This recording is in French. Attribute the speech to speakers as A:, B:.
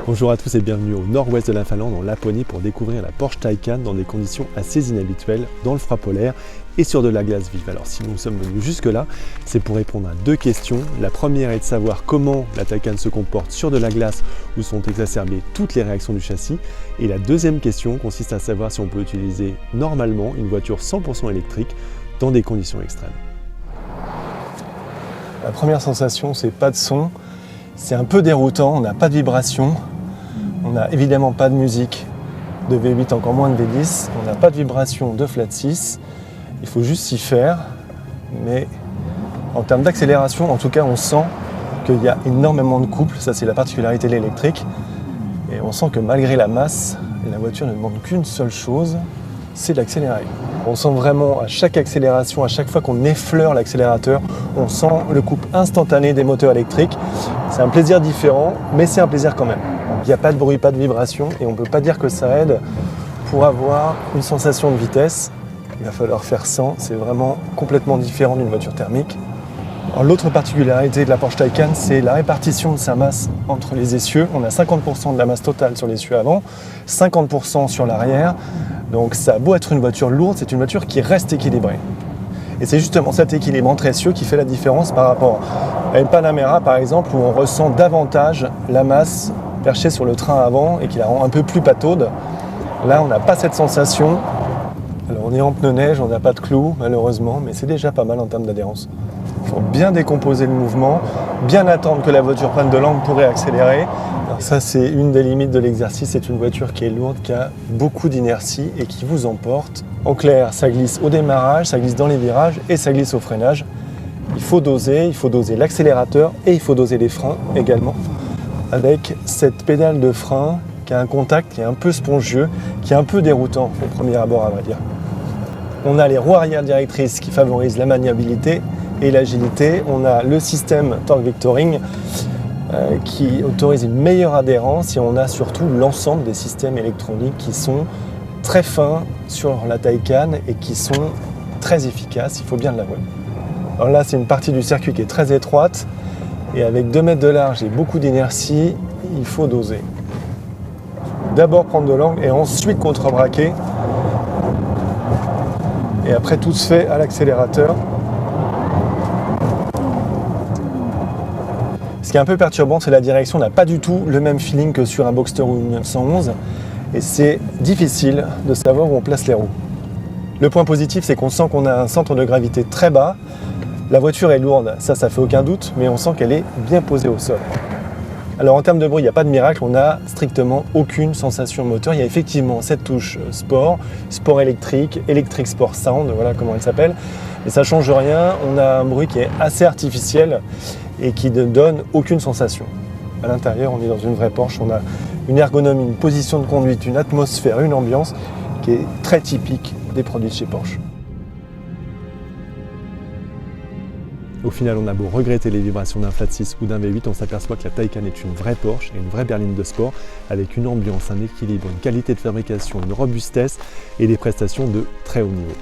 A: Bonjour à tous et bienvenue au nord-ouest de la Finlande, en Laponie, pour découvrir la Porsche Taycan dans des conditions assez inhabituelles, dans le froid polaire et sur de la glace vive. Alors si nous sommes venus jusque-là, c'est pour répondre à deux questions. La première est de savoir comment la Taycan se comporte sur de la glace où sont exacerbées toutes les réactions du châssis. Et la deuxième question consiste à savoir si on peut utiliser normalement une voiture 100% électrique dans des conditions extrêmes.
B: La première sensation, c'est pas de son. C'est un peu déroutant, on n'a pas de vibration, on n'a évidemment pas de musique de V8, encore moins de V10, on n'a pas de vibration de flat 6, il faut juste s'y faire, mais en termes d'accélération, en tout cas, on sent qu'il y a énormément de couple, ça c'est la particularité de l'électrique, et on sent que malgré la masse, la voiture ne demande qu'une seule chose, c'est d'accélérer. On sent vraiment à chaque accélération, à chaque fois qu'on effleure l'accélérateur, on sent le couple instantané des moteurs électriques. C'est un plaisir différent, mais c'est un plaisir quand même. Il n'y a pas de bruit, pas de vibration, et on ne peut pas dire que ça aide pour avoir une sensation de vitesse. Il va falloir faire 100, c'est vraiment complètement différent d'une voiture thermique. L'autre particularité de la Porsche Taycan, c'est la répartition de sa masse entre les essieux. On a 50% de la masse totale sur l'essieu avant, 50% sur l'arrière. Donc ça a beau être une voiture lourde, c'est une voiture qui reste équilibrée. Et c'est justement cet équilibre entre essieux qui fait la différence par rapport à une Panamera par exemple, où on ressent davantage la masse perchée sur le train avant et qui la rend un peu plus pataude. Là on n'a pas cette sensation. Alors on est en pneu neige, on n'a pas de clous malheureusement, mais c'est déjà pas mal en termes d'adhérence. Il faut bien décomposer le mouvement, bien attendre que la voiture prenne de l'angle pour réaccélérer. Alors ça c'est une des limites de l'exercice, c'est une voiture qui est lourde, qui a beaucoup d'inertie et qui vous emporte. En clair, ça glisse au démarrage, ça glisse dans les virages et ça glisse au freinage. Il faut doser l'accélérateur et il faut doser les freins également. Avec cette pédale de frein qui a un contact qui est un peu spongieux, qui est un peu déroutant au premier abord à vrai dire. On a les roues arrière directrices qui favorisent la maniabilité et l'agilité. On a le système Torque Vectoring qui autorise une meilleure adhérence et on a surtout l'ensemble des systèmes électroniques qui sont très fins sur la Taycan et qui sont très efficaces, il faut bien l'avouer. Alors là, c'est une partie du circuit qui est très étroite et avec 2 mètres de large et beaucoup d'inertie, il faut doser. D'abord prendre de l'angle et ensuite contre-braquer. Et après, tout se fait à l'accélérateur. Ce qui est un peu perturbant, c'est la direction. On n'a pas du tout le même feeling que sur un Boxster ou une 911. Et c'est difficile de savoir où on place les roues. Le point positif, c'est qu'on sent qu'on a un centre de gravité très bas. La voiture est lourde, ça fait aucun doute, mais on sent qu'elle est bien posée au sol. Alors en termes de bruit, il n'y a pas de miracle, on n'a strictement aucune sensation moteur. Il y a effectivement cette touche sport, sport électrique, Electric Sport Sound, voilà comment elle s'appelle. Et ça ne change rien, on a un bruit qui est assez artificiel et qui ne donne aucune sensation. À l'intérieur, on est dans une vraie Porsche, on a une ergonomie, une position de conduite, une atmosphère, une ambiance qui est très typique des produits de chez Porsche.
A: Au final, on a beau regretter les vibrations d'un flat 6 ou d'un V8, on s'aperçoit que la Taycan est une vraie Porsche et une vraie berline de sport avec une ambiance, un équilibre, une qualité de fabrication, une robustesse et des prestations de très haut niveau.